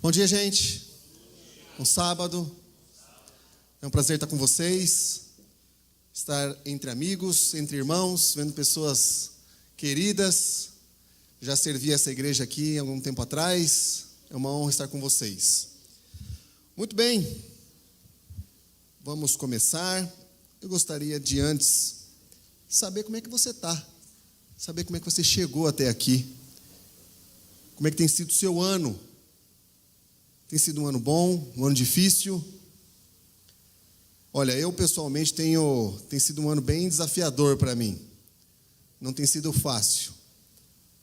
Bom dia, gente. Um sábado. É um prazer estar com vocês. Estar entre amigos, entre irmãos, vendo pessoas queridas. Já servi essa igreja aqui há algum tempo atrás. É uma honra estar com vocês. Muito bem. Vamos começar. Eu gostaria de antes saber como é que você está. Saber como é que você chegou até aqui. Como é que tem sido o seu ano? Tem sido um ano bom, um ano difícil? Olha, eu pessoalmente tem sido um ano bem desafiador para mim. Não tem sido fácil.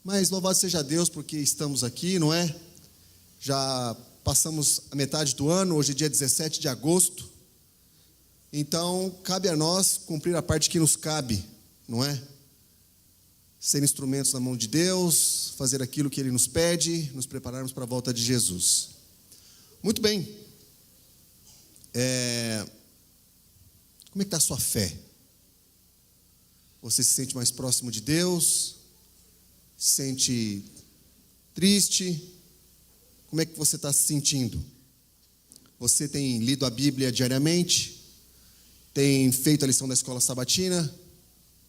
Mas louvado seja Deus porque estamos aqui, não é? Já passamos a metade do ano, hoje é dia 17 de agosto. Então, cabe a nós cumprir a parte que nos cabe, não é? Ser instrumentos na mão de Deus, fazer aquilo que Ele nos pede, nos prepararmos para a volta de Jesus. Muito bem. Como é que está a sua fé? Você se sente mais próximo de Deus? Se sente triste? Como é que você está se sentindo? Você tem lido a Bíblia diariamente? Tem feito a lição da escola sabatina?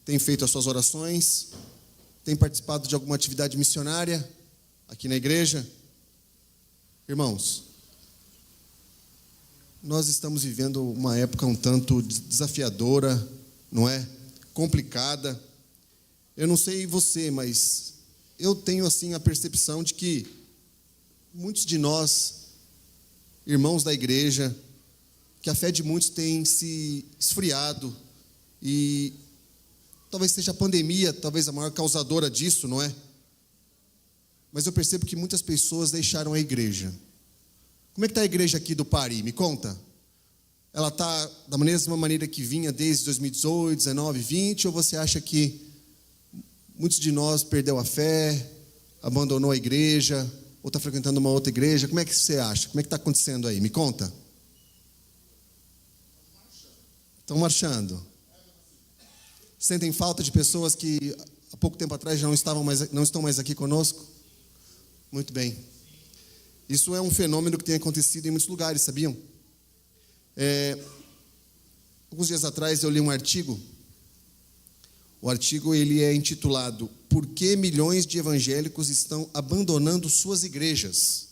Tem feito as suas orações? Tem participado de alguma atividade missionária aqui na igreja? Irmãos, nós estamos vivendo uma época um tanto desafiadora, não é? Complicada. Eu não sei você, mas eu tenho assim a percepção de que muitos de nós, irmãos da igreja, que a fé de muitos tem se esfriado e talvez seja a pandemia, talvez a maior causadora disso, não é? Mas eu percebo que muitas pessoas deixaram a igreja. Como é que está a igreja aqui do Pari? Me conta. Ela está da mesma maneira que vinha desde 2018, 19, 20? Ou você acha que muitos de nós perdeu a fé, abandonou a igreja, ou está frequentando uma outra igreja? Como é que você acha? Como é que está acontecendo aí? Me conta. Estão marchando. Sentem falta de pessoas que há pouco tempo atrás já não estão mais aqui conosco? Muito bem. Isso é um fenômeno que tem acontecido em muitos lugares, sabiam? Alguns dias atrás eu li um artigo. O artigo ele é intitulado "Por que milhões de evangélicos estão abandonando suas igrejas?".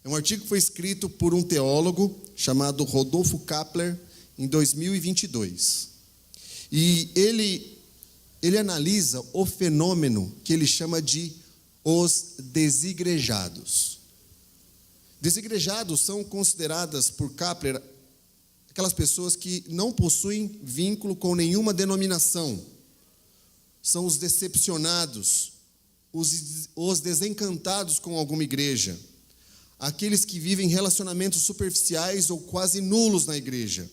É um artigo que foi escrito por um teólogo chamado Rodolfo Kapler em 2022. E ele analisa o fenômeno que ele chama de os desigrejados. Desigrejados são consideradas por Kapler aquelas pessoas que não possuem vínculo com nenhuma denominação. São os decepcionados, os desencantados com alguma igreja. Aqueles que vivem relacionamentos superficiais ou quase nulos na igreja.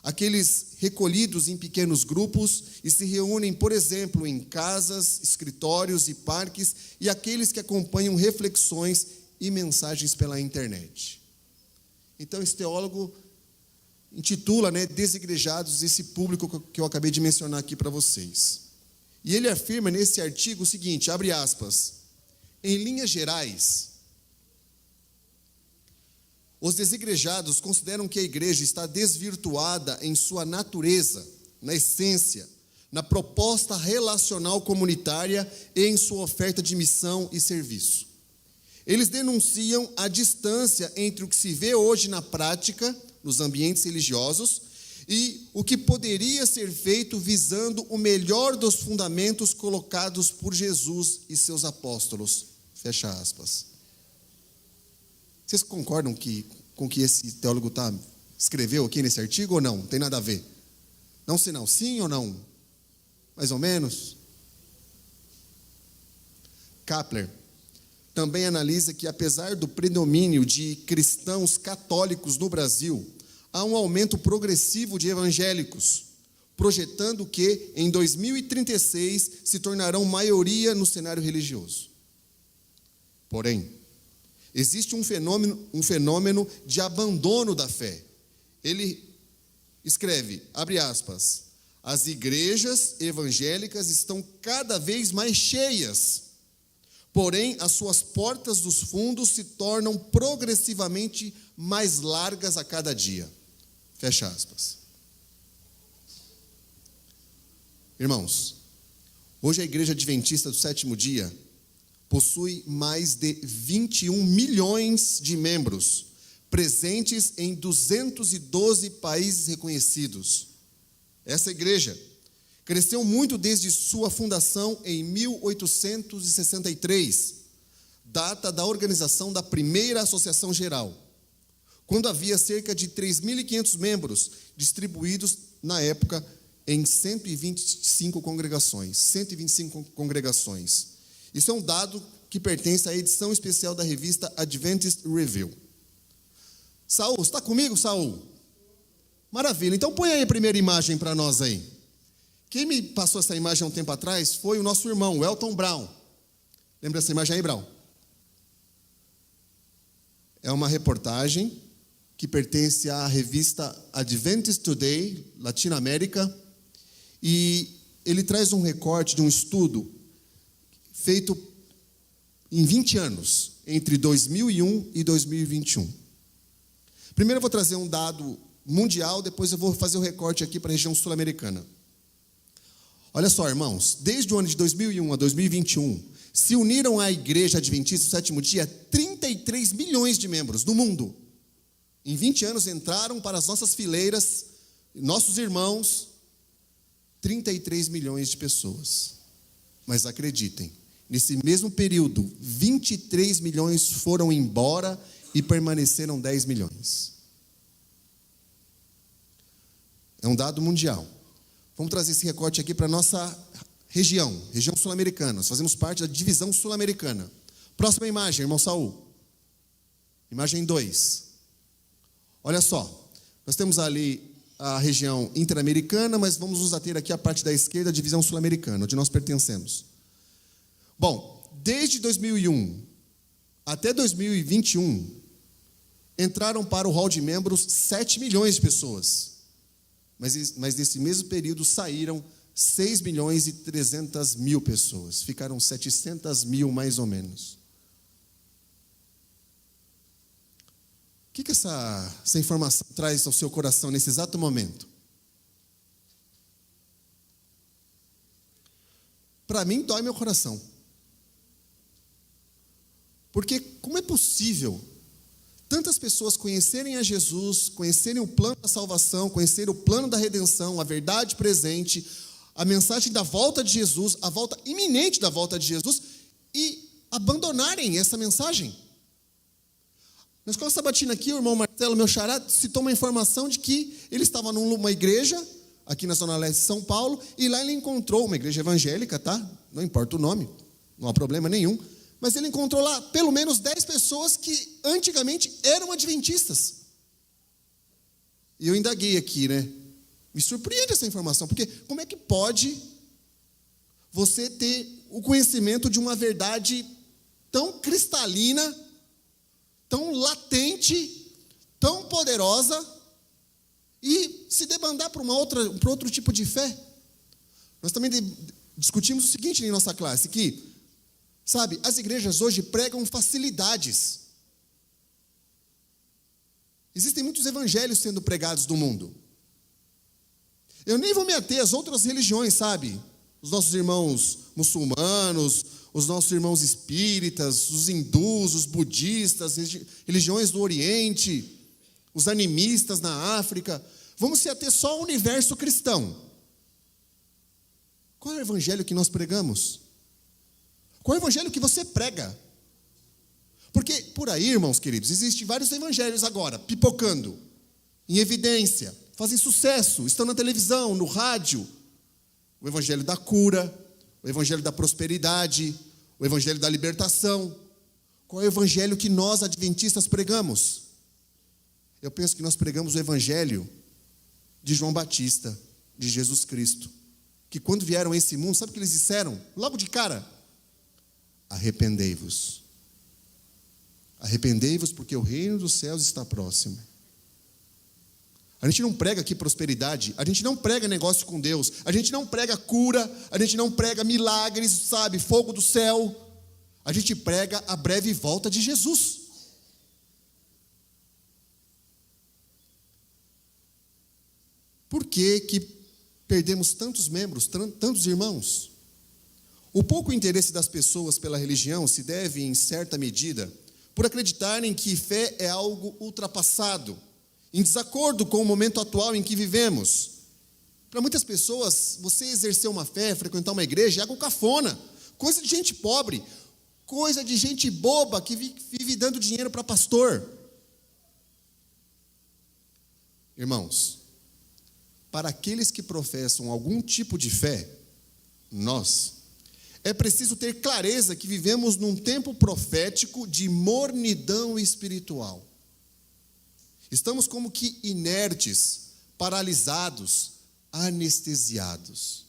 Aqueles recolhidos em pequenos grupos e se reúnem, por exemplo, em casas, escritórios e parques, e aqueles que acompanham reflexões e mensagens pela internet. Então, esse teólogo intitula, desigrejados, esse público que eu acabei de mencionar aqui para vocês. E ele afirma nesse artigo o seguinte, abre aspas, em linhas gerais, os desigrejados consideram que a igreja está desvirtuada em sua natureza, na essência, na proposta relacional comunitária e em sua oferta de missão e serviço. Eles denunciam a distância entre o que se vê hoje na prática, nos ambientes religiosos, e o que poderia ser feito visando o melhor dos fundamentos colocados por Jesus e seus apóstolos. Fecha aspas. Vocês concordam com o que esse teólogo escreveu aqui nesse artigo ou não? Tem nada a ver? Não sei não, sim ou não? Mais ou menos? Kapler também analisa que apesar do predomínio de cristãos católicos no Brasil, há um aumento progressivo de evangélicos, projetando que em 2036 se tornarão maioria no cenário religioso. Porém, existe um fenômeno de abandono da fé. Ele escreve, abre aspas, as igrejas evangélicas estão cada vez mais cheias, Porém, as suas portas dos fundos se tornam progressivamente mais largas a cada dia. Fecha aspas. Irmãos, hoje a Igreja Adventista do Sétimo Dia possui mais de 21 milhões de membros, presentes em 212 países reconhecidos. Essa igreja cresceu muito desde sua fundação em 1863, data da organização da primeira Associação Geral, quando havia cerca de 3.500 membros, distribuídos na época em 125 congregações. 125 congregações. Isso é um dado que pertence à edição especial da revista Adventist Review. Saul, está comigo, Saul? Maravilha. Então põe aí a primeira imagem para nós aí. Quem me passou essa imagem há um tempo atrás foi o nosso irmão, o Elton Brown. Lembra essa imagem aí, Brown? É uma reportagem que pertence à revista Adventist Today, Latinoamérica, e ele traz um recorte de um estudo feito em 20 anos, entre 2001 e 2021. Primeiro eu vou trazer um dado mundial, depois eu vou fazer o recorte aqui para a região sul-americana. Olha só, irmãos, desde o ano de 2001 a 2021, se uniram à Igreja Adventista do Sétimo Dia 33 milhões de membros no mundo. Em 20 anos entraram para as nossas fileiras, nossos irmãos, 33 milhões de pessoas. Mas acreditem, nesse mesmo período, 23 milhões foram embora e permaneceram 10 milhões. É um dado mundial. Vamos trazer esse recorte aqui para a nossa região sul-americana. Nós fazemos parte da divisão sul-americana. Próxima imagem, irmão Saul. Imagem 2. Olha só, nós temos ali a região interamericana, mas vamos nos ater aqui à parte da esquerda, a divisão sul-americana, onde nós pertencemos. Bom, desde 2001 até 2021, entraram para o hall de membros 7 milhões de pessoas. Mas nesse mesmo período saíram 6 milhões e 300 mil pessoas. Ficaram 700 mil mais ou menos. O que essa informação traz ao seu coração nesse exato momento? Para mim, dói meu coração. Porque como é possível tantas pessoas conhecerem a Jesus, conhecerem o plano da salvação, conhecerem o plano da redenção, a verdade presente, a mensagem da volta de Jesus, a volta iminente da volta de Jesus, e abandonarem essa mensagem? Na escola sabatina aqui, o irmão Marcelo, meu xará, citou uma informação de que ele estava numa igreja, aqui na Zona Leste de São Paulo, e lá ele encontrou uma igreja evangélica, tá? Não importa o nome, não há problema nenhum, mas ele encontrou lá pelo menos 10 pessoas que antigamente eram adventistas. E eu indaguei aqui, né? Me surpreende essa informação, porque como é que pode você ter o conhecimento de uma verdade tão cristalina, tão latente, tão poderosa, e se debandar para outro tipo de fé? Nós também discutimos o seguinte em nossa classe, que, sabe, as igrejas hoje pregam facilidades. Existem muitos evangelhos sendo pregados no mundo. Eu nem vou me ater às outras religiões, sabe? Os nossos irmãos muçulmanos, os nossos irmãos espíritas, os hindus, os budistas, religiões do Oriente, os animistas na África. Vamos se ater só ao universo cristão. Qual é o evangelho que nós pregamos? Qual é o evangelho que você prega? Porque por aí, irmãos queridos, existem vários evangelhos agora, pipocando, em evidência, fazem sucesso, estão na televisão, no rádio. O evangelho da cura, o evangelho da prosperidade, o evangelho da libertação. Qual é o evangelho que nós, adventistas, pregamos? Eu penso que nós pregamos o evangelho de João Batista, de Jesus Cristo, que quando vieram a esse mundo, sabe o que eles disseram? Logo de cara: arrependei-vos. Arrependei-vos, porque o reino dos céus está próximo. A gente não prega aqui prosperidade, a gente não prega negócio com Deus, a gente não prega cura, a gente não prega milagres, sabe, fogo do céu. A gente prega a breve volta de Jesus. Por que perdemos tantos membros, tantos irmãos? O pouco interesse das pessoas pela religião se deve, em certa medida, por acreditarem que fé é algo ultrapassado, em desacordo com o momento atual em que vivemos. Para muitas pessoas, você exercer uma fé, frequentar uma igreja, é algo cafona, coisa de gente pobre, coisa de gente boba que vive dando dinheiro para pastor. Irmãos, para aqueles que professam algum tipo de fé, é preciso ter clareza que vivemos num tempo profético de mornidão espiritual. Estamos como que inertes, paralisados, anestesiados.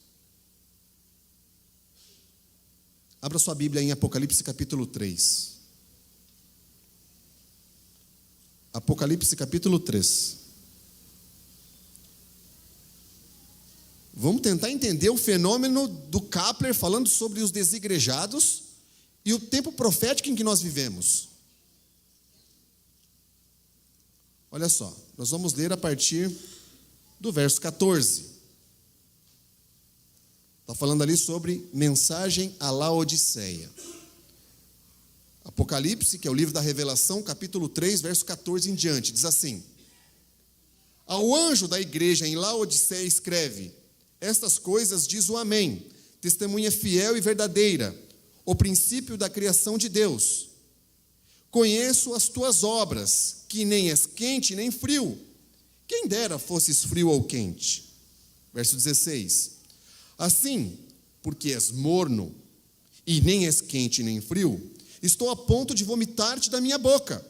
Abra sua Bíblia em Apocalipse capítulo 3. Apocalipse capítulo 3. Vamos tentar entender o fenômeno do Kapler falando sobre os desigrejados e o tempo profético em que nós vivemos. Olha só, nós vamos ler a partir do verso 14. Está falando ali sobre mensagem à Laodiceia. Apocalipse, que é o livro da Revelação, capítulo 3, verso 14 em diante, diz assim: Ao anjo da igreja em Laodiceia escreve: Estas coisas diz o Amém, testemunha fiel e verdadeira, o princípio da criação de Deus. Conheço as tuas obras, que nem és quente nem frio. Quem dera fosses frio ou quente. Verso 16. Assim, porque és morno, e nem és quente nem frio, estou a ponto de vomitar-te da minha boca.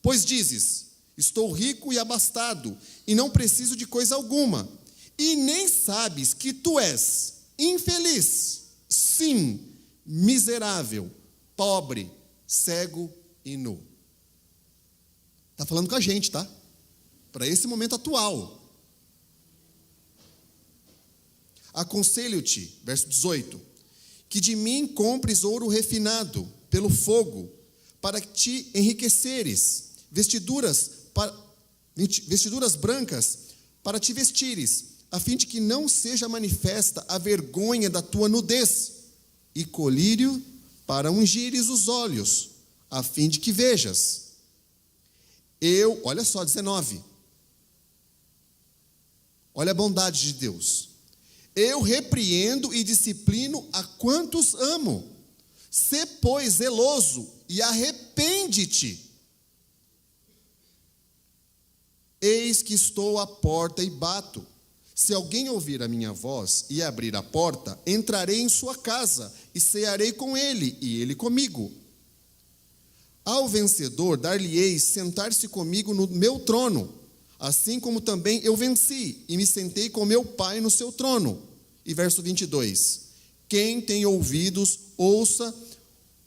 Pois dizes: Estou rico e abastado, e não preciso de coisa alguma. E nem sabes que tu és infeliz, sim, miserável, pobre, cego e nu. Está falando com a gente, tá? Para esse momento atual. Aconselho-te, verso 18, que de mim compres ouro refinado pelo fogo, para te enriqueceres, vestiduras brancas para te vestires, a fim de que não seja manifesta a vergonha da tua nudez, e colírio para ungires os olhos, a fim de que vejas. Olha só, 19. Olha a bondade de Deus. Eu repreendo e disciplino a quantos amo. Sê, pois, zeloso e arrepende-te. Eis que estou à porta e bato. Se alguém ouvir a minha voz e abrir a porta, entrarei em sua casa e cearei com ele e ele comigo. Ao vencedor dar-lhe-eis sentar-se comigo no meu trono, assim como também eu venci e me sentei com meu Pai no seu trono. E verso 22. Quem tem ouvidos, ouça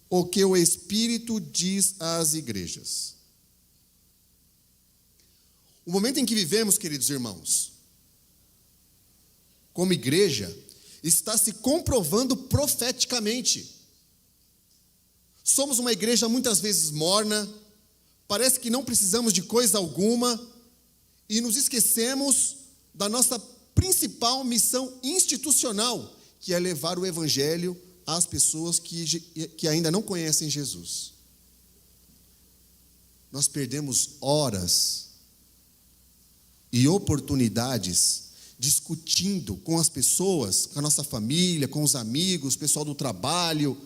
o que o Espírito diz às igrejas. O momento em que vivemos, queridos irmãos, como igreja, está se comprovando profeticamente. Somos uma igreja muitas vezes morna, parece que não precisamos de coisa alguma, e nos esquecemos da nossa principal missão institucional, que é levar o Evangelho às pessoas que ainda não conhecem Jesus. Nós perdemos horas e oportunidades discutindo com as pessoas, com a nossa família, com os amigos, pessoal do trabalho,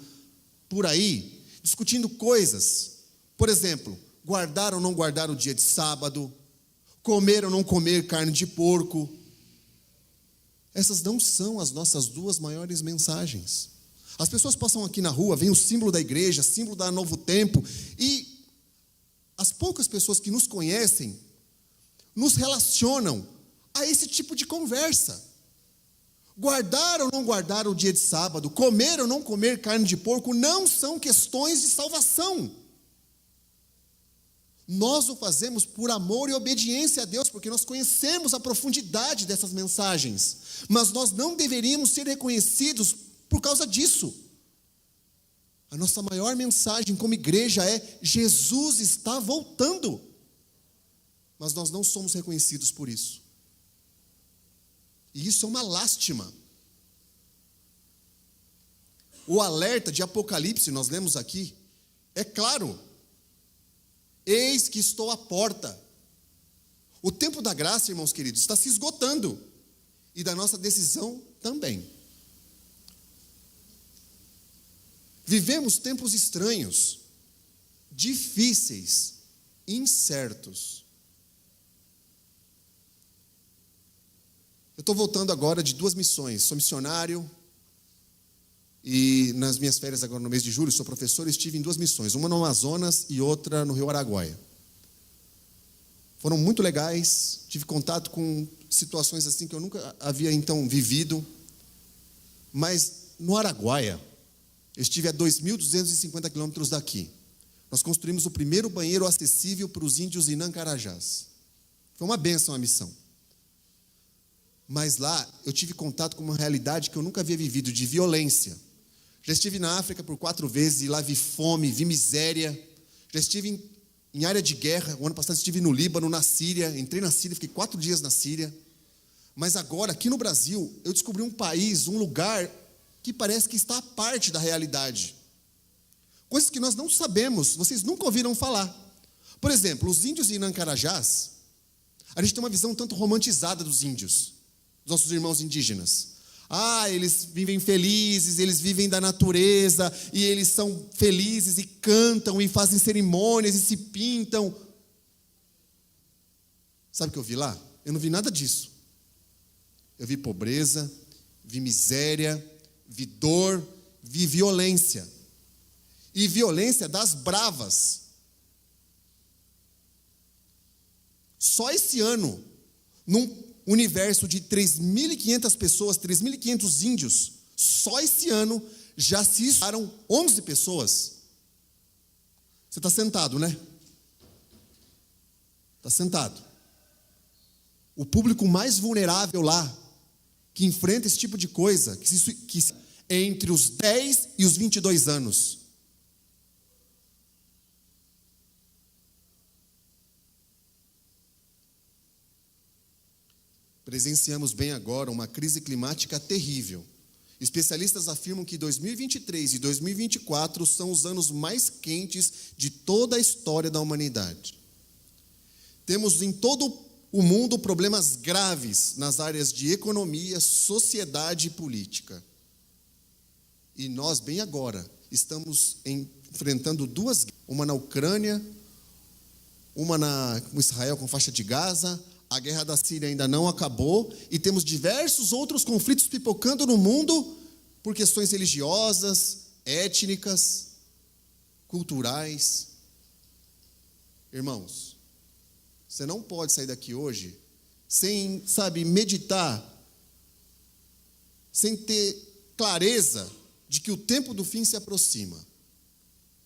por aí, discutindo coisas. Por exemplo, guardar ou não guardar o dia de sábado, comer ou não comer carne de porco. Essas não são as nossas duas maiores mensagens. As pessoas passam aqui na rua, veem o símbolo da igreja, símbolo da Novo Tempo, e as poucas pessoas que nos conhecem, nos relacionam a esse tipo de conversa. Guardar ou não guardar o dia de sábado, comer ou não comer carne de porco, não são questões de salvação. Nós o fazemos por amor e obediência a Deus, porque nós conhecemos a profundidade dessas mensagens, mas nós não deveríamos ser reconhecidos por causa disso. A nossa maior mensagem como igreja é: Jesus está voltando. Mas nós não somos reconhecidos por isso. E isso é uma lástima. O alerta de Apocalipse, nós lemos aqui, é claro: eis que estou à porta. O tempo da graça, irmãos queridos, está se esgotando. E da nossa decisão também. Vivemos tempos estranhos, difíceis, incertos. Eu estou voltando agora de 2 missões. Sou missionário e nas minhas férias agora no mês de julho, sou professor e estive em 2 missões. Uma no Amazonas e outra no Rio Araguaia. Foram muito legais, tive contato com situações assim que eu nunca havia então vivido. Mas no Araguaia, eu estive a 2.250 quilômetros daqui. Nós construímos o primeiro banheiro acessível para os índios Inã-Carajás. Foi uma bênção a missão. Mas lá eu tive contato com uma realidade que eu nunca havia vivido, de violência. Já estive na África por 4 vezes e lá vi fome, vi miséria. Já estive em área de guerra. O ano passado estive no Líbano, na Síria. Entrei na Síria, fiquei 4 dias na Síria. Mas agora, aqui no Brasil, eu descobri um país, um lugar que parece que está à parte da realidade. Coisas que nós não sabemos, vocês nunca ouviram falar. Por exemplo, os índios em Inã-Carajás, a gente tem uma visão tanto romantizada dos índios, dos nossos irmãos indígenas. Eles vivem felizes, eles vivem da natureza, e eles são felizes e cantam e fazem cerimônias e se pintam. Sabe o que eu vi lá? Eu não vi nada disso. Eu vi pobreza, vi miséria, vi dor, vi violência. E violência das bravas. Só esse ano, num universo de 3.500 pessoas, 3.500 índios, só esse ano já se isolaram 11 pessoas. Você está sentado, né? Está sentado. O público mais vulnerável lá, que enfrenta esse tipo de coisa, que é entre os 10 e os 22 anos. Presenciamos bem agora uma crise climática terrível. Especialistas afirmam que 2023 e 2024 são os anos mais quentes de toda a história da humanidade. Temos em todo o mundo problemas graves nas áreas de economia, sociedade e política. E nós, bem agora, estamos enfrentando 2 guerras, uma na Ucrânia, uma com Israel com faixa de Gaza. A guerra da Síria ainda não acabou e temos diversos outros conflitos pipocando no mundo por questões religiosas, étnicas, culturais. Irmãos, você não pode sair daqui hoje sem, meditar, sem ter clareza de que o tempo do fim se aproxima,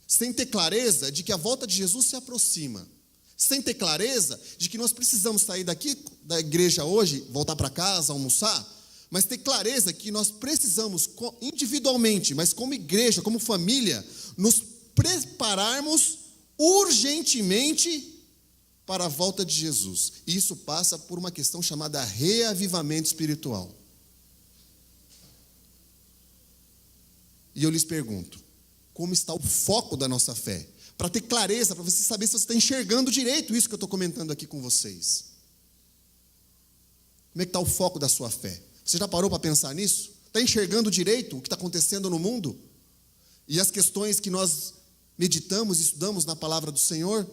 sem ter clareza de que a volta de Jesus se aproxima, sem ter clareza de que nós precisamos sair daqui da igreja hoje, voltar para casa, almoçar, mas ter clareza que nós precisamos individualmente, mas como igreja, como família, nos prepararmos urgentemente para a volta de Jesus. E isso passa por uma questão chamada reavivamento espiritual. E eu lhes pergunto, como está o foco da nossa fé? Para ter clareza, para você saber se você está enxergando direito isso que eu estou comentando aqui com vocês. Como é que está o foco da sua fé? Você já parou para pensar nisso? Está enxergando direito o que está acontecendo no mundo? E as questões que nós meditamos e estudamos na palavra do Senhor?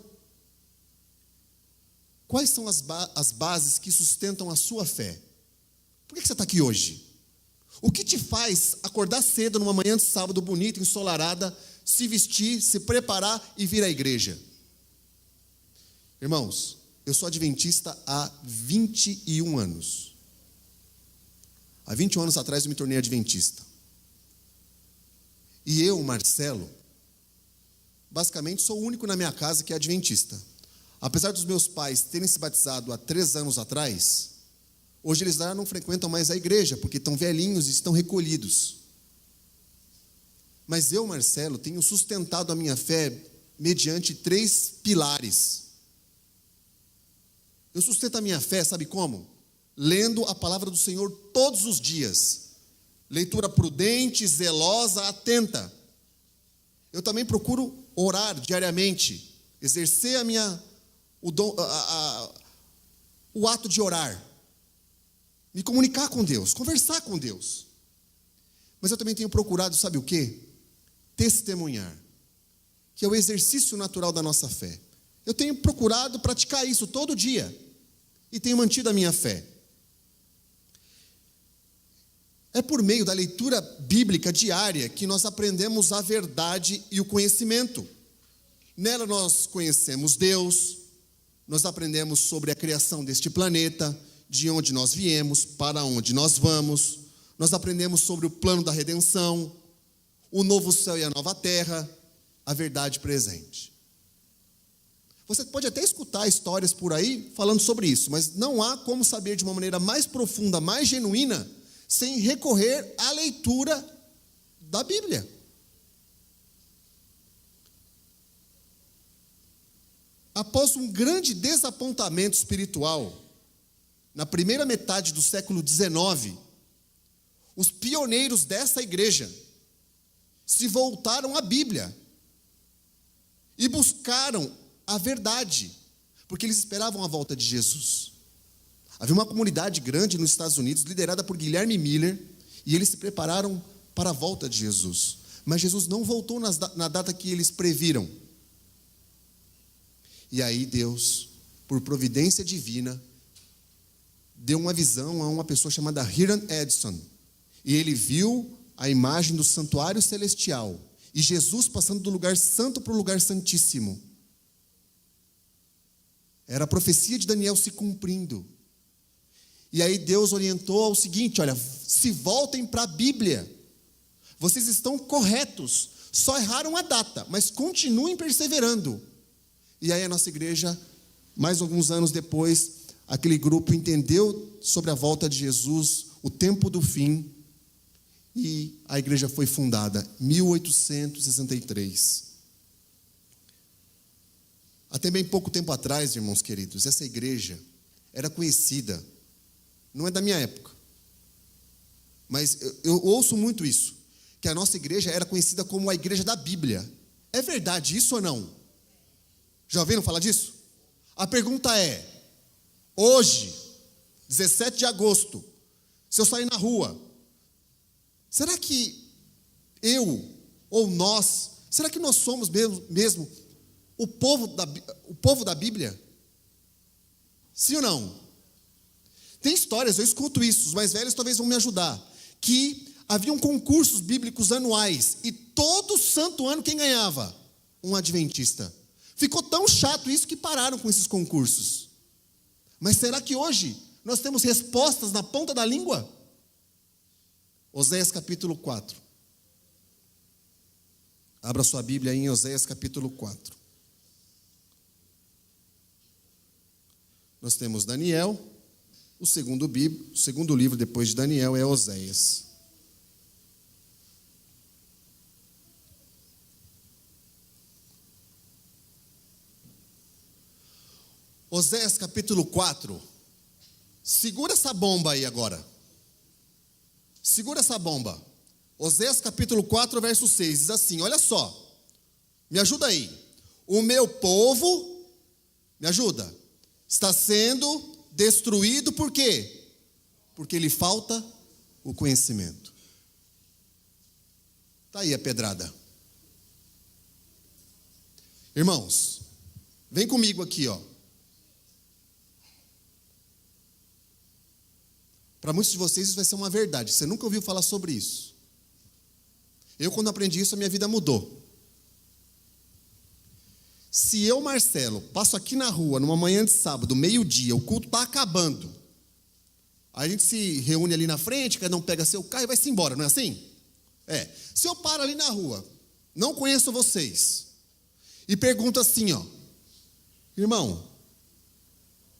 Quais são as bases que sustentam a sua fé? Por que você está aqui hoje? O que te faz acordar cedo numa manhã de sábado bonita, ensolarada, se vestir, se preparar e vir à igreja? Irmãos, eu sou adventista há 21 anos. Há 21 anos atrás eu me tornei adventista. E eu, Marcelo, basicamente sou o único na minha casa que é adventista. Apesar dos meus pais terem se batizado há 3 anos atrás, hoje eles já não frequentam mais a igreja, porque estão velhinhos e estão recolhidos. Mas eu, Marcelo, tenho sustentado a minha fé mediante 3 pilares. Eu sustento a minha fé, sabe como? Lendo a palavra do Senhor todos os dias. Leitura prudente, zelosa, atenta. Eu também procuro orar diariamente, exercer o ato de orar, me comunicar com Deus, conversar com Deus. Mas eu também tenho procurado, sabe o quê? Testemunhar, que é o exercício natural da nossa fé. Eu tenho procurado praticar isso todo dia e tenho mantido a minha fé. É por meio da leitura bíblica diária que nós aprendemos a verdade e o conhecimento. Nela nós conhecemos Deus, nós aprendemos sobre a criação deste planeta, de onde nós viemos, para onde nós vamos. Nós aprendemos sobre o plano da redenção, o novo céu e a nova terra, a verdade presente. Você pode até escutar histórias por aí falando sobre isso, mas não há como saber de uma maneira mais profunda, mais genuína, sem recorrer à leitura da Bíblia. Após um grande desapontamento espiritual, na primeira metade do século XIX, os pioneiros dessa igreja se voltaram à Bíblia e buscaram a verdade, porque eles esperavam a volta de Jesus. Havia uma comunidade grande nos Estados Unidos, liderada por Guilherme Miller, e eles se prepararam para a volta de Jesus. Mas Jesus não voltou na data que eles previram. E aí Deus, por providência divina, deu uma visão a uma pessoa chamada Hiram Edson. E ele viu a imagem do santuário celestial e Jesus passando do lugar santo para o lugar santíssimo. Era a profecia de Daniel se cumprindo. E aí Deus orientou ao seguinte: olha, se voltem para a Bíblia. Vocês estão corretos, só erraram a data, mas continuem perseverando. E aí a nossa igreja, mais alguns anos depois, aquele grupo entendeu sobre a volta de Jesus, o tempo do fim, e a igreja foi fundada em 1863. Até bem pouco tempo atrás, irmãos queridos, essa igreja era conhecida, não é da minha época, mas eu ouço muito isso, que a nossa igreja era conhecida como a igreja da Bíblia. É verdade isso ou não? Já ouviram falar disso? A pergunta é: hoje, 17 de agosto, se eu sair na rua, será que eu ou nós, será que nós somos mesmo o povo da Bíblia? Sim ou não? Tem histórias, eu escuto isso, os mais velhos talvez vão me ajudar, que haviam concursos bíblicos anuais e todo santo ano quem ganhava? Um adventista. Ficou tão chato isso que pararam com esses concursos. Mas será que hoje nós temos respostas na ponta da língua? Oséias capítulo 4. Abra sua Bíblia aí em Oséias capítulo 4. Nós temos Daniel, o segundo livro depois de Daniel é Oséias. Oséias capítulo 4. Segura essa bomba aí agora. Segura essa bomba. Oséias capítulo 4, verso 6, diz assim, olha só, me ajuda aí. O meu povo, me ajuda, está sendo destruído por quê? Porque lhe falta o conhecimento. Está aí a pedrada. Irmãos, vem comigo aqui, ó. Para muitos de vocês isso vai ser uma verdade. Você nunca ouviu falar sobre isso. Eu, quando aprendi isso, a minha vida mudou. Se eu, Marcelo, passo aqui na rua, numa manhã de sábado, meio-dia, o culto está acabando. A gente se reúne ali na frente, cada um pega seu carro e vai-se embora, não é assim? É. Se eu paro ali na rua, não conheço vocês, e pergunto assim, ó, irmão,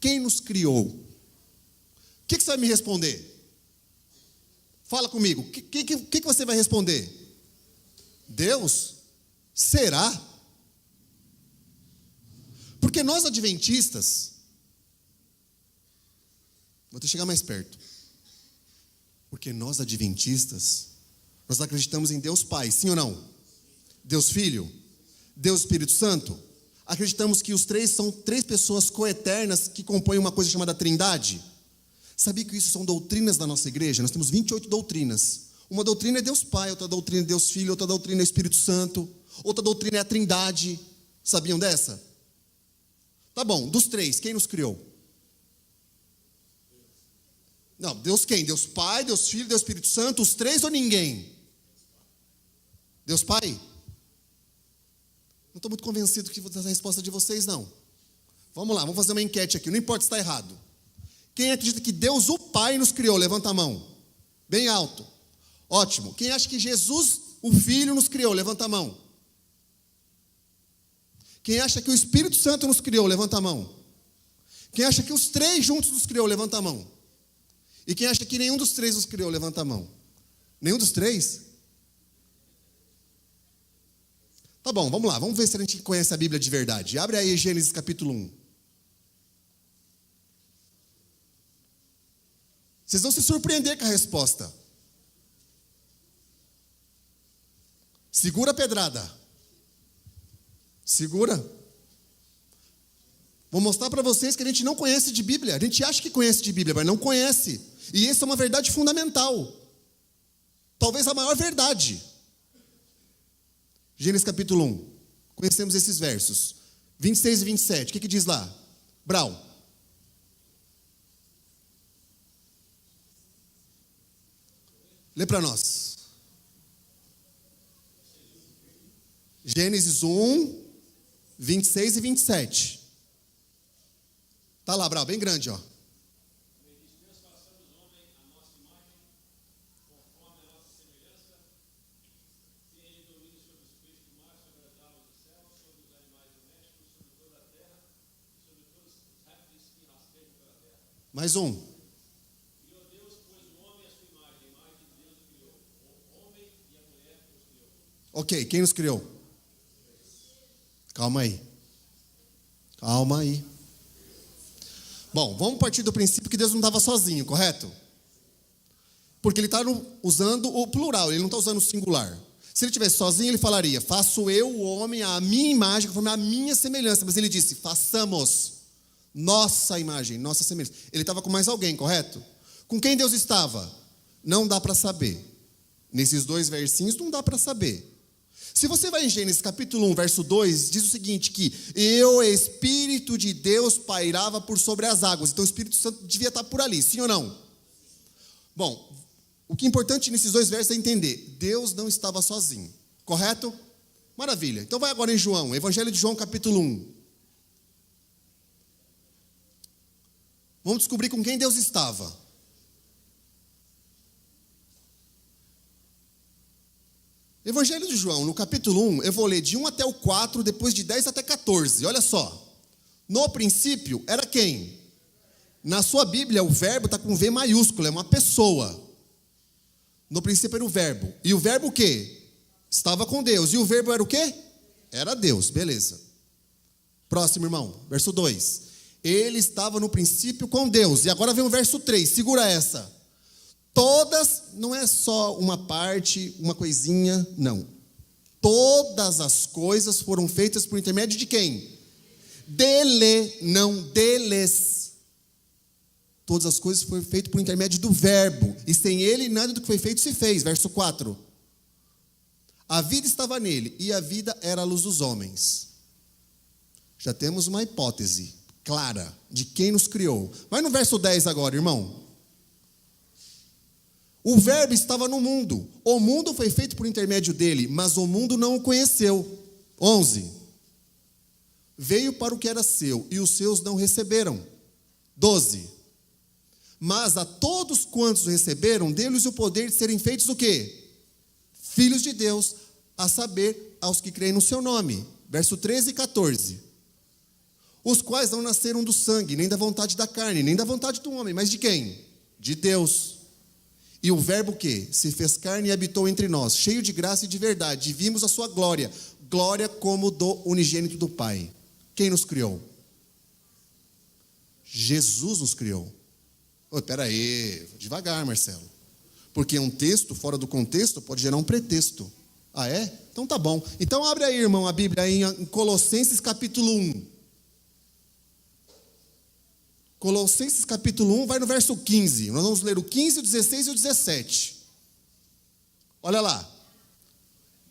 quem nos criou? O que você vai me responder? Fala comigo. O que você vai responder? Deus? Será? Porque nós adventistas, vou ter que chegar mais perto. Porque nós adventistas, nós acreditamos em Deus Pai, sim ou não? Deus Filho, Deus Espírito Santo. Acreditamos que os três são três pessoas coeternas que compõem uma coisa chamada Trindade. Sabia que isso são doutrinas da nossa igreja? Nós temos 28 doutrinas. Uma doutrina é Deus Pai, outra doutrina é Deus Filho, outra doutrina é Espírito Santo, outra doutrina é a Trindade. Sabiam dessa? Tá bom, dos três, quem nos criou? Não, Deus quem? Deus Pai, Deus Filho, Deus Espírito Santo, os três ou ninguém? Deus Pai? Não estou muito convencido da resposta de vocês, não. Vamos lá, vamos fazer uma enquete aqui, não importa se está errado. Quem acredita que Deus, o Pai, nos criou? Levanta a mão. Bem alto. Ótimo. Quem acha que Jesus, o Filho, nos criou? Levanta a mão. Quem acha que o Espírito Santo nos criou? Levanta a mão. Quem acha que os três juntos nos criou? Levanta a mão. E quem acha que nenhum dos três nos criou? Levanta a mão. Nenhum dos três? Tá bom, vamos lá. Vamos ver se a gente conhece a Bíblia de verdade. Abre aí Gênesis capítulo 1. Vocês vão se surpreender com a resposta. Segura a pedrada. Segura. Vou mostrar para vocês que a gente não conhece de Bíblia. A gente acha que conhece de Bíblia, mas não conhece. E essa é uma verdade fundamental. Talvez a maior verdade. Gênesis capítulo 1. Conhecemos esses versos. 26 e 27. O que diz lá? Brau. Lê para nós. Gênesis 1, 26 e 27. Está lá, Brau, bem grande, ó. Mais um. Ok, quem nos criou? Calma aí. Calma aí. Bom, vamos partir do princípio que Deus não estava sozinho, correto? Porque ele está usando o plural, ele não está usando o singular. Se ele estivesse sozinho, ele falaria, faço eu, o homem, a minha imagem, conforme a minha semelhança. Mas ele disse, façamos nossa imagem, nossa semelhança. Ele estava com mais alguém, correto? Com quem Deus estava? Não dá para saber. Nesses dois versinhos não dá para saber. Se você vai em Gênesis capítulo 1, verso 2, diz o seguinte, que o Espírito de Deus pairava por sobre as águas. Então o Espírito Santo devia estar por ali, sim ou não? Bom, o que é importante nesses dois versos é entender, Deus não estava sozinho, correto? Maravilha, então vai agora em João, Evangelho de João capítulo 1. Vamos descobrir com quem Deus estava. Evangelho de João, no capítulo 1, eu vou ler de 1 até o 4, depois de 10 até 14. Olha só. No princípio, era quem? Na sua Bíblia, o verbo está com V maiúsculo, é uma pessoa. No princípio era o verbo. E o verbo o quê? Estava com Deus. E o verbo era o quê? Era Deus, beleza. Próximo, irmão, verso 2. Ele estava no princípio com Deus. E agora vem o verso 3, segura essa. Todas, não é só uma parte, uma coisinha, não. Todas as coisas foram feitas por intermédio de quem? Dele, não deles. Todas as coisas foram feitas por intermédio do verbo. E sem ele, nada do que foi feito se fez. Verso 4. A vida estava nele, e a vida era a luz dos homens. Já temos uma hipótese clara de quem nos criou. Vai no verso 10 agora, irmão. O verbo estava no mundo. O mundo foi feito por intermédio dele, mas o mundo não o conheceu. 11. Veio para o que era seu, e os seus não receberam. 12. Mas a todos quantos o receberam, deu-lhes o poder de serem feitos o quê? Filhos de Deus, a saber, aos que creem no seu nome. Verso 13 e 14. Os quais não nasceram do sangue, nem da vontade da carne, nem da vontade do homem, mas de quem? De Deus. E o verbo que se fez carne e habitou entre nós, cheio de graça e de verdade, e vimos a sua glória, glória como do unigênito do Pai. Quem nos criou? Jesus nos criou. Espera aí, devagar, Marcelo. Porque um texto fora do contexto pode gerar um pretexto. Ah, é? Então tá bom. Então abre aí, irmão, a Bíblia aí em Colossenses capítulo 1. Colossenses capítulo 1, vai no verso 15. Nós vamos ler o 15, o 16 e o 17. Olha lá.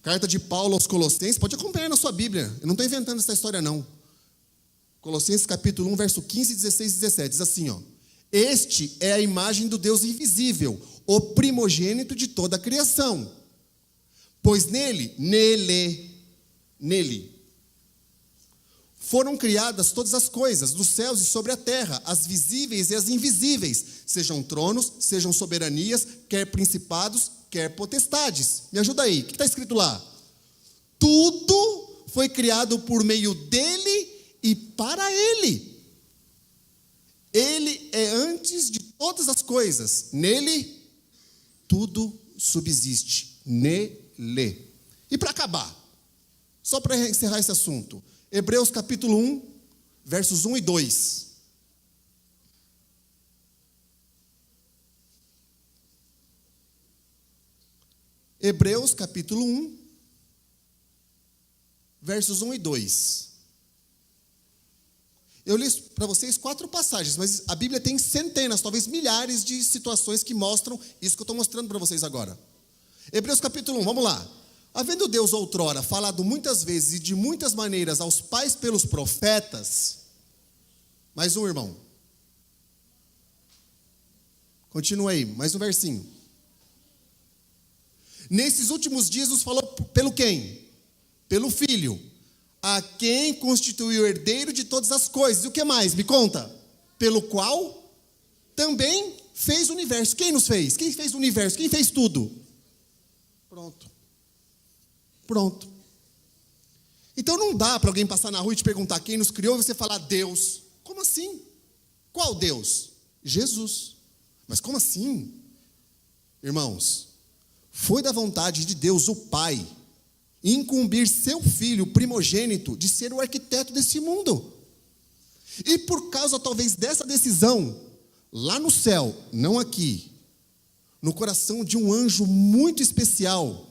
Carta de Paulo aos Colossenses, pode acompanhar na sua Bíblia. Eu não estou inventando essa história, não. Colossenses capítulo 1, verso 15, 16 e 17. Diz assim, ó. Este é a imagem do Deus invisível, o primogênito de toda a criação. Pois nele, foram criadas todas as coisas, dos céus e sobre a terra, as visíveis e as invisíveis, sejam tronos, sejam soberanias, quer principados, quer potestades. Me ajuda aí, o que está escrito lá? Tudo foi criado por meio dele e para ele. Ele é antes de todas as coisas. Nele, tudo subsiste. Nele. E para acabar, só para encerrar esse assunto, Hebreus capítulo 1, versos 1 e 2. Hebreus capítulo 1, versos 1 e 2. Eu li para vocês 4 passagens, mas a Bíblia tem centenas, talvez milhares de situações que mostram isso que eu estou mostrando para vocês agora. Hebreus capítulo 1, vamos lá. Havendo Deus outrora falado muitas vezes e de muitas maneiras aos pais pelos profetas. Mais um, irmão. Continua aí, mais um versinho. Nesses últimos dias nos falou pelo quem? Pelo Filho, a quem constituiu o herdeiro de todas as coisas. E o que mais? Me conta. Pelo qual também fez o universo. Quem nos fez? Quem fez o universo? Quem fez tudo? Pronto. Então não dá para alguém passar na rua e te perguntar quem nos criou e você falar Deus. Como assim? Qual Deus? Jesus. Mas como assim? Irmãos, foi da vontade de Deus, o Pai, incumbir seu filho primogênito de ser o arquiteto desse mundo. E por causa talvez dessa decisão, lá no céu, não aqui, no coração de um anjo muito especial,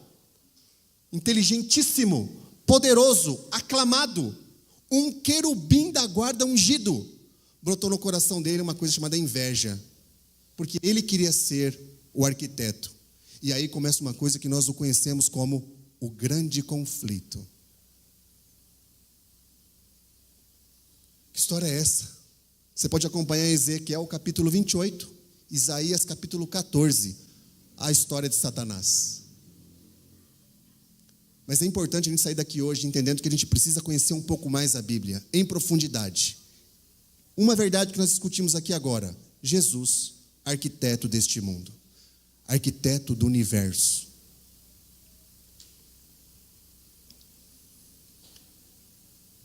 inteligentíssimo, poderoso, aclamado, um querubim da guarda ungido, brotou no coração dele uma coisa chamada inveja, porque ele queria ser o arquiteto. E aí começa uma coisa que nós o conhecemos como o grande conflito. Que história é essa? Você pode acompanhar Ezequiel capítulo 28, Isaías capítulo 14, a história de Satanás. Mas é importante a gente sair daqui hoje entendendo que a gente precisa conhecer um pouco mais a Bíblia, em profundidade. Uma verdade que nós discutimos aqui agora: Jesus, arquiteto deste mundo, arquiteto do universo.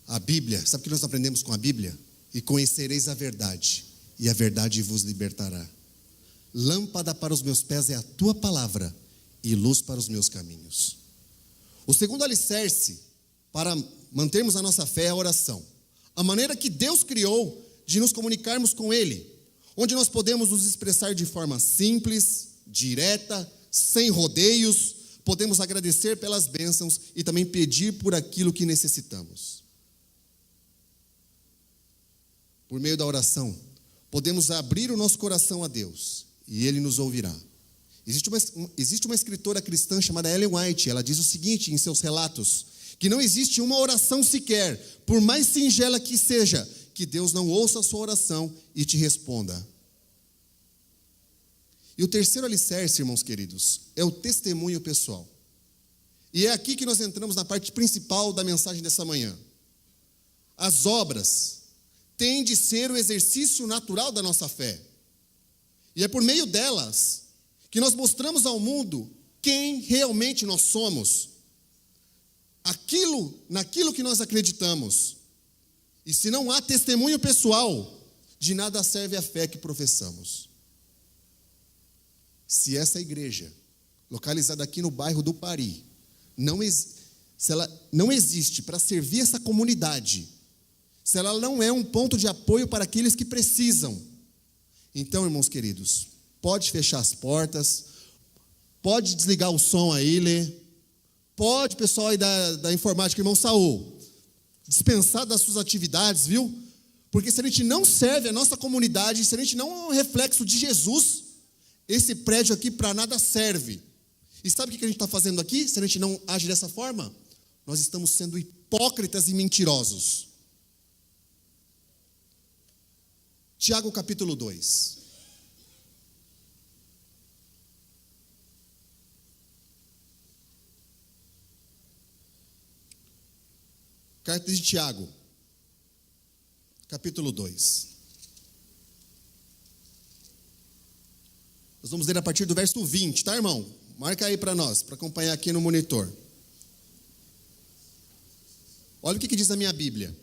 A Bíblia, sabe o que nós aprendemos com a Bíblia? E conhecereis a verdade, e a verdade vos libertará. Lâmpada para os meus pés é a tua palavra, e luz para os meus caminhos. O segundo alicerce para mantermos a nossa fé é a oração. A maneira que Deus criou de nos comunicarmos com Ele, onde nós podemos nos expressar de forma simples, direta, sem rodeios, podemos agradecer pelas bênçãos e também pedir por aquilo que necessitamos. Por meio da oração, podemos abrir o nosso coração a Deus e Ele nos ouvirá. Existe uma escritora cristã chamada Ellen White. Ela diz o seguinte em seus relatos: que não existe uma oração sequer, por mais singela que seja, que Deus não ouça a sua oração e te responda. E o terceiro alicerce, irmãos queridos, é o testemunho pessoal. E é aqui que nós entramos na parte principal da mensagem dessa manhã. As obras têm de ser o exercício natural da nossa fé. E é por meio delas que nós mostramos ao mundo quem realmente nós somos, naquilo que nós acreditamos. E se não há testemunho pessoal, de nada serve a fé que professamos. Se essa igreja, localizada aqui no bairro do Pari, se ela não existe para servir essa comunidade, se ela não é um ponto de apoio para aqueles que precisam, então, irmãos queridos, pode fechar as portas, pode desligar o som aí, Lê, pode, pessoal aí da informática, irmão Saul, dispensar das suas atividades, viu? Porque se a gente não serve a nossa comunidade, se a gente não é um reflexo de Jesus, esse prédio aqui para nada serve. E sabe o que a gente está fazendo aqui? Se a gente não age dessa forma, nós estamos sendo hipócritas e mentirosos. Tiago capítulo 2. Carta de Tiago, capítulo 2. Nós vamos ler a partir do verso 20, tá, irmão? Marca aí para nós, para acompanhar aqui no monitor. Olha o que diz a minha Bíblia.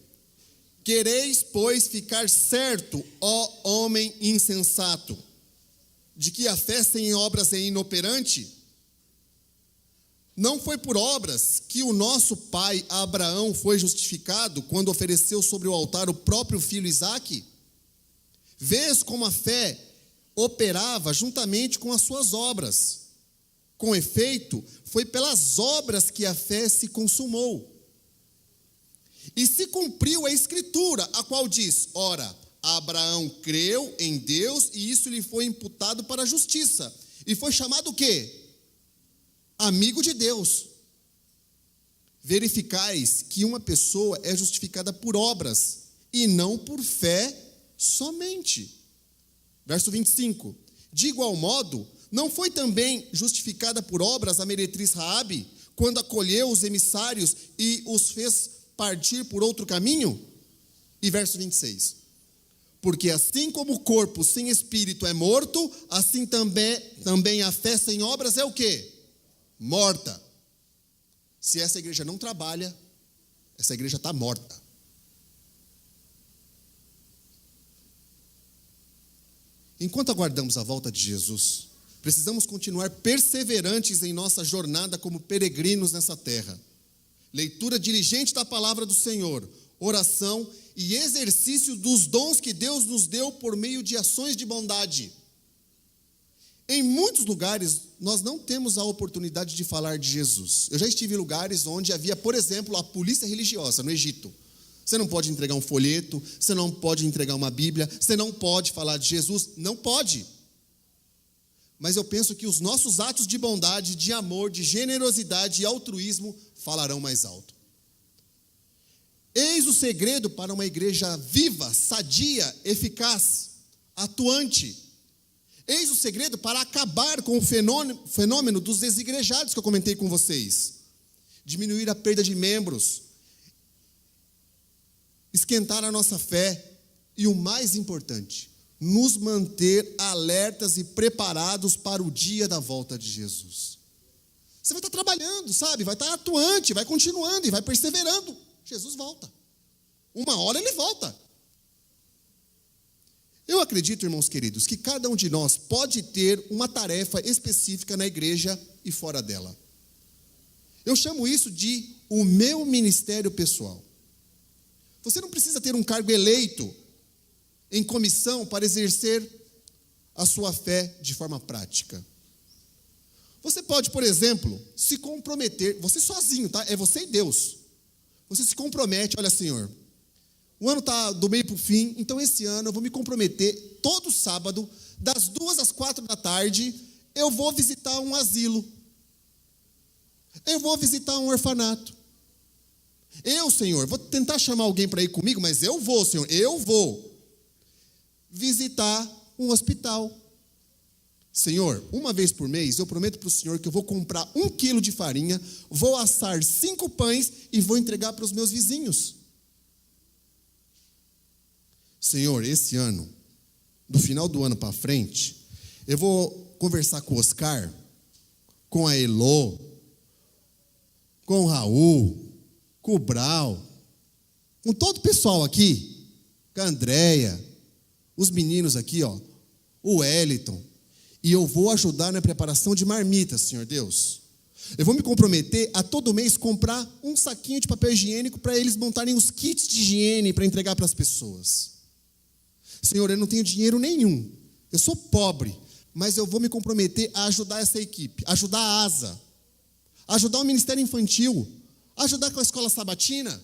Quereis, pois, ficar certo, ó homem insensato, de que a fé sem obras é inoperante? Não foi por obras que o nosso pai Abraão foi justificado quando ofereceu sobre o altar o próprio filho Isaque? Vês como a fé operava juntamente com as suas obras. Com efeito, foi pelas obras que a fé se consumou. E se cumpriu a escritura, a qual diz, ora, Abraão creu em Deus e isso lhe foi imputado para a justiça. E foi chamado o quê? Amigo de Deus. Verificais que uma pessoa é justificada por obras e não por fé somente. Verso 25. De igual modo, não foi também justificada por obras a meretriz Raabe, quando acolheu os emissários e os fez partir por outro caminho? E verso 26. Porque assim como o corpo sem espírito é morto, assim também a fé sem obras é o quê? Morta. Se essa igreja não trabalha, essa igreja está morta. Enquanto aguardamos a volta de Jesus, precisamos continuar perseverantes em nossa jornada como peregrinos nessa terra. Leitura diligente da palavra do Senhor, oração e exercício dos dons que Deus nos deu por meio de ações de bondade. Em muitos lugares, nós não temos a oportunidade de falar de Jesus. Eu já estive em lugares onde havia, por exemplo, a polícia religiosa, no Egito. Você não pode entregar um folheto, você não pode entregar uma Bíblia, você não pode falar de Jesus, não pode. Mas eu penso que os nossos atos de bondade, de amor, de generosidade e altruísmo falarão mais alto. Eis o segredo para uma igreja viva, sadia, eficaz, atuante. Eis o segredo para acabar com o fenômeno dos desigrejados que eu comentei com vocês. Diminuir a perda de membros, esquentar a nossa fé e o mais importante, nos manter alertas e preparados para o dia da volta de Jesus. Você vai estar trabalhando, sabe? Vai estar atuante, vai continuando e vai perseverando. Jesus volta. Uma hora ele volta. Eu acredito, irmãos queridos, que cada um de nós pode ter uma tarefa específica na igreja e fora dela. Eu chamo isso de o meu ministério pessoal. Você não precisa ter um cargo eleito em comissão para exercer a sua fé de forma prática. Você pode, por exemplo, se comprometer, você sozinho, tá? É você e Deus. Você se compromete, olha, Senhor, o ano está do meio para o fim, então esse ano eu vou me comprometer, todo sábado, das 2 às 4 da tarde, eu vou visitar um asilo. Eu vou visitar um orfanato. Eu, Senhor, vou tentar chamar alguém para ir comigo, mas eu vou, Senhor, eu vou visitar um hospital. Senhor, uma vez por mês, eu prometo para o Senhor que eu vou comprar 1 quilo de farinha, vou assar 5 pães e vou entregar para os meus vizinhos. Senhor, esse ano, do final do ano para frente, eu vou conversar com o Oscar, com a Elô, com o Raul, com o Brau, com todo o pessoal aqui, com a Andréia, os meninos aqui, ó, o Wellington. E eu vou ajudar na preparação de marmitas, Senhor Deus. Eu vou me comprometer a todo mês comprar um saquinho de papel higiênico para eles montarem os kits de higiene para entregar para as pessoas. Senhor, eu não tenho dinheiro nenhum. Eu sou pobre, mas eu vou me comprometer a ajudar essa equipe, ajudar a ASA, ajudar o Ministério Infantil, ajudar com a escola sabatina.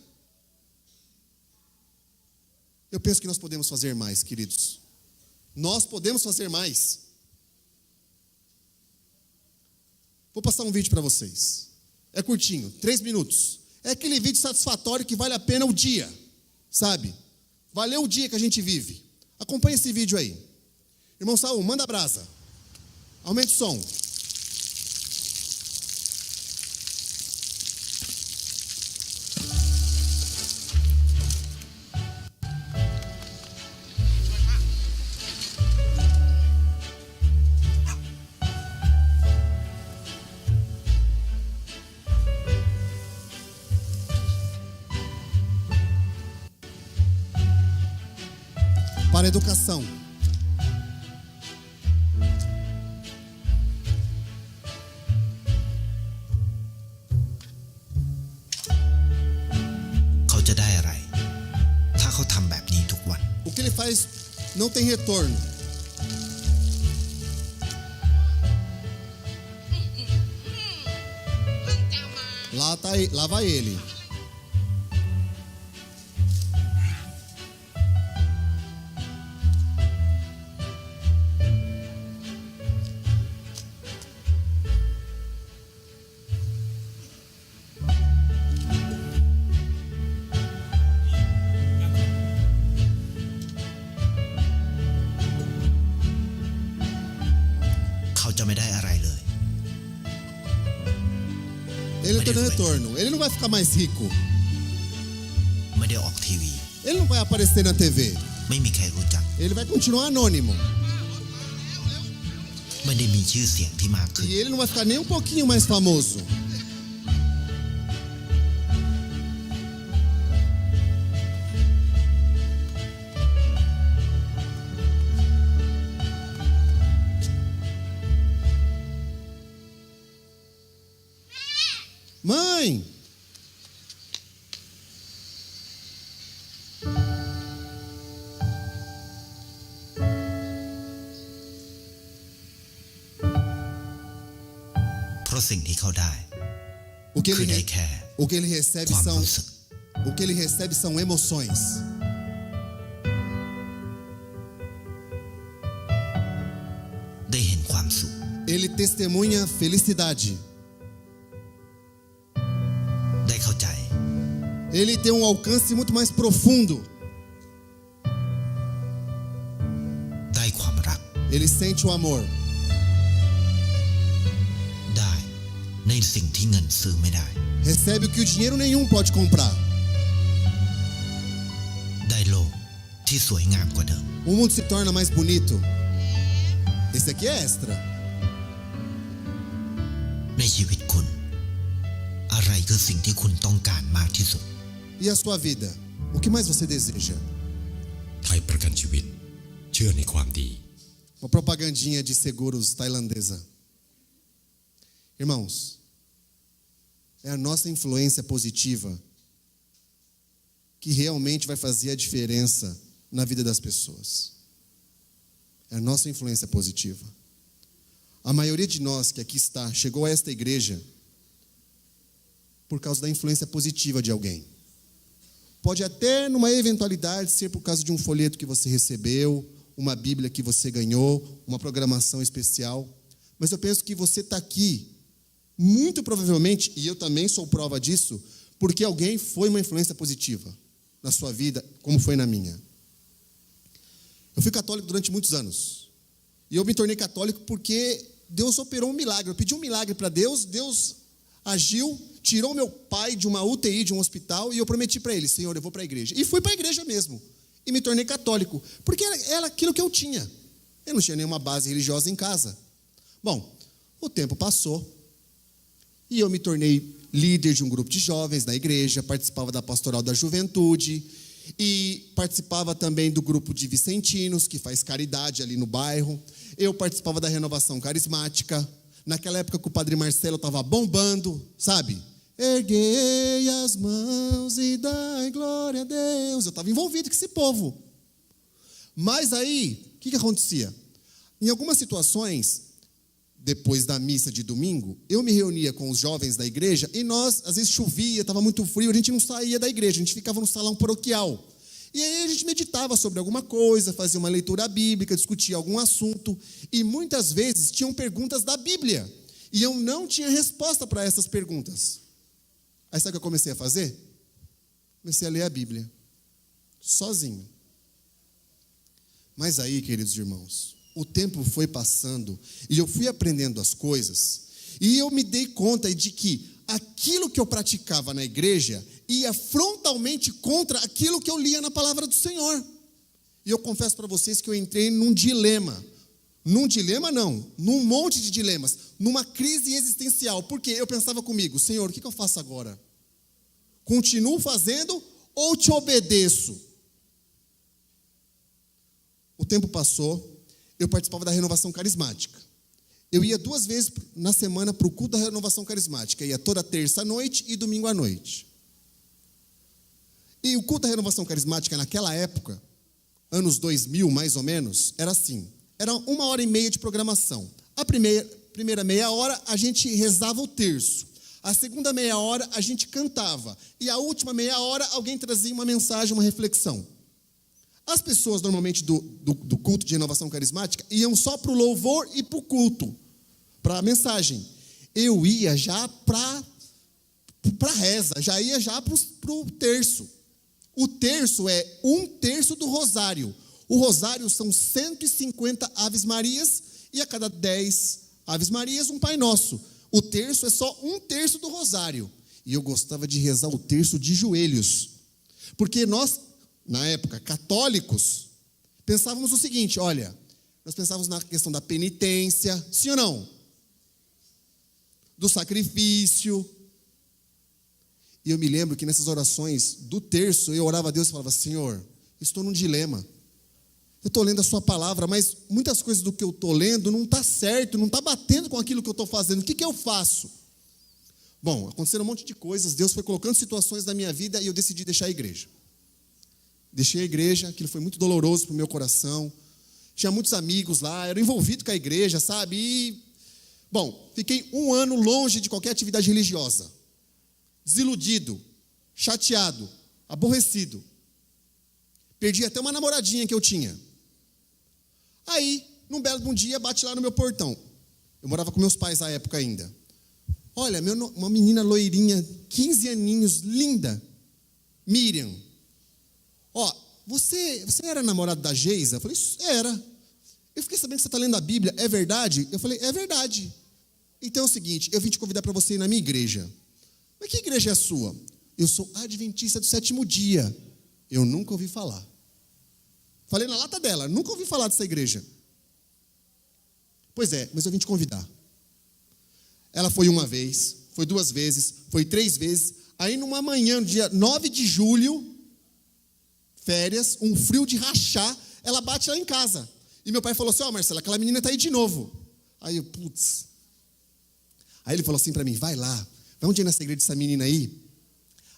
Eu penso que nós podemos fazer mais, queridos. Nós podemos fazer mais. Vou passar um vídeo para vocês. É curtinho, 3 minutos. É aquele vídeo satisfatório que vale a pena o dia, sabe? Valeu o dia que a gente vive. Acompanhe esse vídeo aí. Irmão Saul, manda a brasa. Aumente o som. Para a educação. O que ele faz não tem retorno. Lá vai ele. Ele não tem retorno. Ele não vai ficar mais rico. Ele não vai aparecer na TV. Ele vai continuar anônimo. E ele não vai ficar nem um pouquinho mais famoso. Mãe! O que ele recebe são emoções. Ele testemunha felicidade. Ele tem um alcance muito mais profundo. Ele sente o amor. Recebe o que o dinheiro nenhum pode comprar. O mundo se torna mais bonito. Esse aqui é extra. E a sua vida? O que mais você deseja? Uma propagandinha de seguros tailandesa. Irmãos, é a nossa influência positiva que realmente vai fazer a diferença na vida das pessoas. É a nossa influência positiva. A maioria de nós que aqui está, chegou a esta igreja por causa da influência positiva de alguém. Pode até, numa eventualidade, ser por causa de um folheto que você recebeu, uma Bíblia que você ganhou, uma programação especial. Mas eu penso que você está aqui, muito provavelmente, e eu também sou prova disso, porque alguém foi uma influência positiva na sua vida, como foi na minha. Eu fui católico durante muitos anos. E eu me tornei católico porque Deus operou um milagre. Eu pedi um milagre para Deus, Deus agiu, tirou meu pai de uma UTI, de um hospital, e eu prometi para ele: Senhor, eu vou para a igreja. E fui para a igreja mesmo. E me tornei católico, porque era aquilo que eu tinha. Eu não tinha nenhuma base religiosa em casa. Bom, o tempo passou, e eu me tornei líder de um grupo de jovens na igreja, participava da pastoral da juventude, E participava também do grupo de vicentinos, que faz caridade ali no bairro. Eu participava da renovação carismática. Naquela época que o Padre Marcelo estava bombando, sabe? Erguei as mãos e dai glória a Deus. Eu estava envolvido com esse povo. Mas aí, o que acontecia? Em algumas situações, depois da missa de domingo, eu me reunia com os jovens da igreja e nós, às vezes chovia, estava muito frio, a gente não saía da igreja, a gente ficava no salão paroquial. E aí a gente meditava sobre alguma coisa, fazia uma leitura bíblica, discutia algum assunto, e muitas vezes tinham perguntas da Bíblia, e eu não tinha resposta para essas perguntas. Aí sabe o que eu comecei a fazer? Comecei a ler a Bíblia, sozinho. Mas aí, queridos irmãos, o tempo foi passando e eu fui aprendendo as coisas e eu me dei conta de que aquilo que eu praticava na igreja ia frontalmente contra aquilo que eu lia na palavra do Senhor. E eu confesso para vocês que eu entrei num dilema. Num dilema não, num monte de dilemas, numa crise existencial. Porque eu pensava comigo, Senhor, o que eu faço agora? Continuo fazendo ou te obedeço? O tempo passou. Eu participava da renovação carismática. Eu ia 2 vezes na semana para o culto da renovação carismática. Eu ia toda terça à noite e domingo à noite. E o culto da renovação carismática naquela época, anos 2000 mais ou menos, era assim. Era 1h30 de programação. A primeira meia hora a gente rezava o terço. A segunda meia hora a gente cantava. E a última meia hora alguém trazia uma mensagem, uma reflexão. As pessoas, normalmente, do culto de renovação carismática, iam só para o louvor e para o culto, para a mensagem. Eu ia já para a reza, já ia já para o terço. O terço é 1/3 do rosário. O rosário são 150 Aves Marias, e a cada 10 Aves Marias, um Pai Nosso. O terço é só 1/3 do rosário. E eu gostava de rezar o terço de joelhos. Porque nós, na época, católicos, pensávamos o seguinte, olha, nós pensávamos na questão da penitência, sim ou não? Do sacrifício. E eu me lembro que nessas orações do terço, eu orava a Deus e falava, Senhor, estou num dilema. Eu estou lendo a sua palavra, mas muitas coisas do que eu estou lendo não está certo, não está batendo com aquilo que eu estou fazendo. O que eu faço? Bom, aconteceram um monte de coisas, Deus foi colocando situações na minha vida e eu decidi deixar a igreja. Deixei a igreja, aquilo foi muito doloroso para o meu coração. Tinha muitos amigos lá, era envolvido com a igreja, sabe? E, bom, fiquei 1 ano longe de qualquer atividade religiosa. Desiludido, chateado, aborrecido. Perdi até uma namoradinha que eu tinha. Aí, num belo dia, bate lá no meu portão. Eu morava com meus pais à época ainda. Olha, uma menina loirinha, 15 aninhos, linda, Miriam. Ó, você era namorado da Geisa? Eu falei, era. Eu fiquei sabendo que você está lendo a Bíblia, é verdade? Eu falei, é verdade. Então é o seguinte, eu vim te convidar para você ir na minha igreja. Mas que igreja é a sua? Eu sou adventista do 7º dia. Eu nunca ouvi falar. Falei na lata dela, nunca ouvi falar dessa igreja. Pois é, mas eu vim te convidar. Ela foi 1 vez, foi 2 vezes, foi 3 vezes. Aí numa manhã, no dia 9 de julho, férias, um frio de rachar, ela bate lá em casa. E meu pai falou assim, Marcelo, aquela menina está aí de novo. Aí eu, putz. Aí ele falou assim para mim, vai lá, vai um dia nessa igreja dessa menina aí.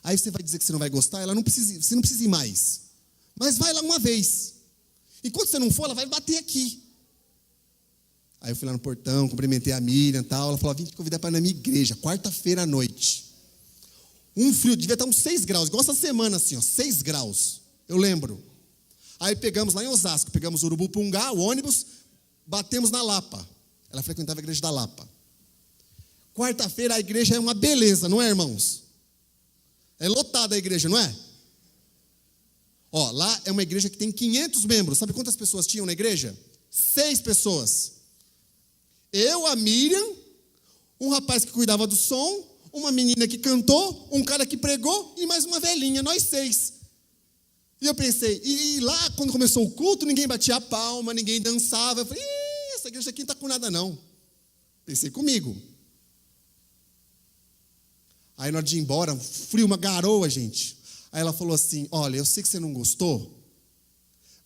Aí você vai dizer que você não vai gostar, você não precisa ir mais. Mas vai lá 1 vez. Enquanto você não for, ela vai bater aqui. Aí eu fui lá no portão, cumprimentei a Miriam e tal. Ela falou, vim te convidar para ir na minha igreja, quarta-feira à noite. Um frio, devia estar uns 6 graus, igual essa semana assim, ó, 6 graus. Eu lembro. Aí pegamos lá em Osasco, pegamos o Urubupungá, o ônibus, batemos na Lapa. Ela frequentava a igreja da Lapa. Quarta-feira a igreja é uma beleza, não é, irmãos? É lotada a igreja, não é? Ó, lá é uma igreja que tem 500 membros. Sabe quantas pessoas tinham na igreja? 6 pessoas. Eu, a Miriam, um rapaz que cuidava do som, uma menina que cantou, um cara que pregou e mais uma velhinha, nós 6. E eu pensei, e lá quando começou o culto, ninguém batia a palma, ninguém dançava. Eu falei, essa igreja aqui não está com nada não. Pensei comigo. Aí na hora de ir embora, frio, uma garoa, gente. Aí ela falou assim, olha, eu sei que você não gostou,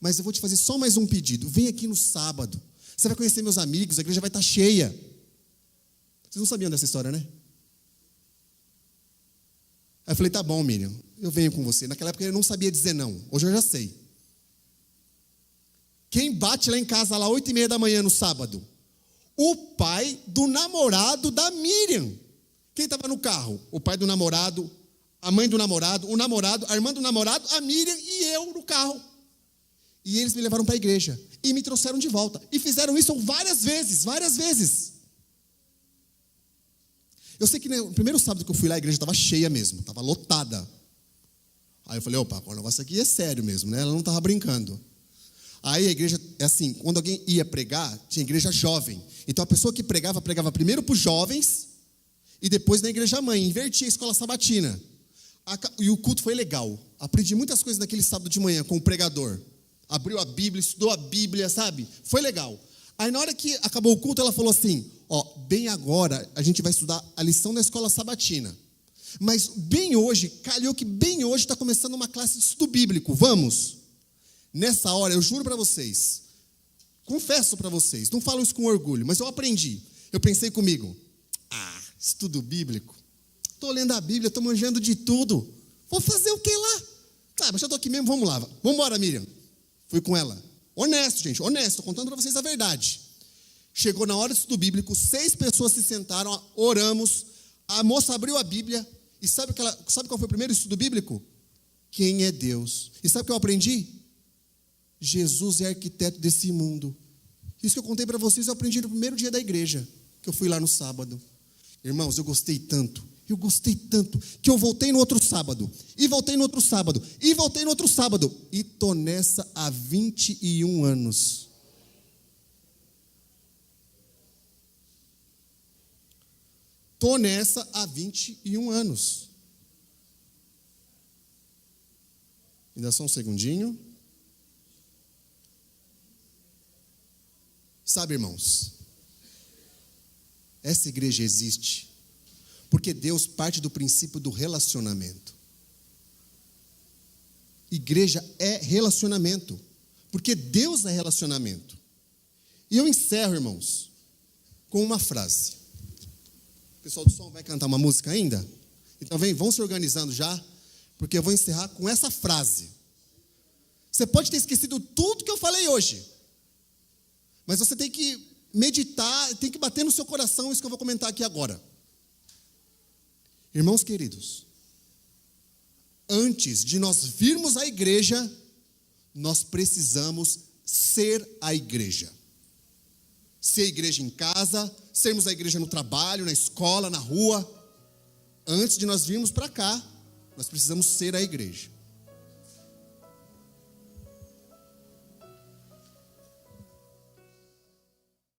mas eu vou te fazer só mais um pedido. Vem aqui no sábado. Você vai conhecer meus amigos, a igreja vai estar cheia. Vocês não sabiam dessa história, né? Aí eu falei, tá bom, Miriam, eu venho com você. Naquela época eu não sabia dizer não, hoje eu já sei. Quem bate lá em casa, lá 8h30 da manhã no sábado? O pai do namorado da Miriam. Quem estava no carro? O pai do namorado, a mãe do namorado, o namorado, a irmã do namorado, a Miriam e eu no carro. E eles me levaram para a igreja e me trouxeram de volta. E fizeram isso várias vezes, várias vezes. Eu sei que no primeiro sábado que eu fui lá, a igreja estava cheia mesmo, estava lotada. Aí eu falei, opa, o negócio aqui é sério mesmo, né? Ela não estava brincando. Aí a igreja, é assim, quando alguém ia pregar, tinha igreja jovem. Então a pessoa que pregava primeiro para os jovens e depois na igreja mãe, invertia a escola sabatina. E o culto foi legal. Aprendi muitas coisas naquele sábado de manhã com o pregador. Abriu a Bíblia, estudou a Bíblia, sabe? Foi legal. Aí na hora que acabou o culto, ela falou assim, bem agora a gente vai estudar a lição da escola sabatina. Mas bem hoje, calhou que bem hoje está começando uma classe de estudo bíblico. Vamos? Nessa hora, eu juro para vocês, confesso para vocês, não falo isso com orgulho, mas eu aprendi. Eu pensei comigo, estudo bíblico? Estou lendo a Bíblia, estou manjando de tudo. Vou fazer o que lá? Mas já estou aqui mesmo, vamos lá. Vamos embora, Miriam. Fui com ela. Honesto, gente, honesto, estou contando para vocês a verdade. Chegou na hora do estudo bíblico, 6 pessoas se sentaram, oramos, a moça abriu a Bíblia, e sabe qual foi o primeiro estudo bíblico? Quem é Deus? E sabe o que eu aprendi? Jesus é arquiteto desse mundo. Isso que eu contei para vocês, eu aprendi no primeiro dia da igreja, que eu fui lá no sábado. Irmãos, eu gostei tanto, que eu voltei no outro sábado, e voltei no outro sábado, e voltei no outro sábado, e estou nessa há 21 anos. Estou nessa há 21 anos. Ainda só um segundinho. Sabe, irmãos, essa igreja existe porque Deus parte do princípio do relacionamento. Igreja é relacionamento, porque Deus é relacionamento. E eu encerro, irmãos, com uma frase. O pessoal do som vai cantar uma música ainda? Então vão se organizando já, porque eu vou encerrar com essa frase. Você pode ter esquecido tudo que eu falei hoje, mas você tem que meditar, tem que bater no seu coração isso que eu vou comentar aqui agora. Irmãos queridos, antes de nós virmos à igreja, nós precisamos ser a igreja. Ser a igreja em casa, sermos a igreja no trabalho, na escola, na rua. Antes de nós virmos para cá, nós precisamos ser a igreja.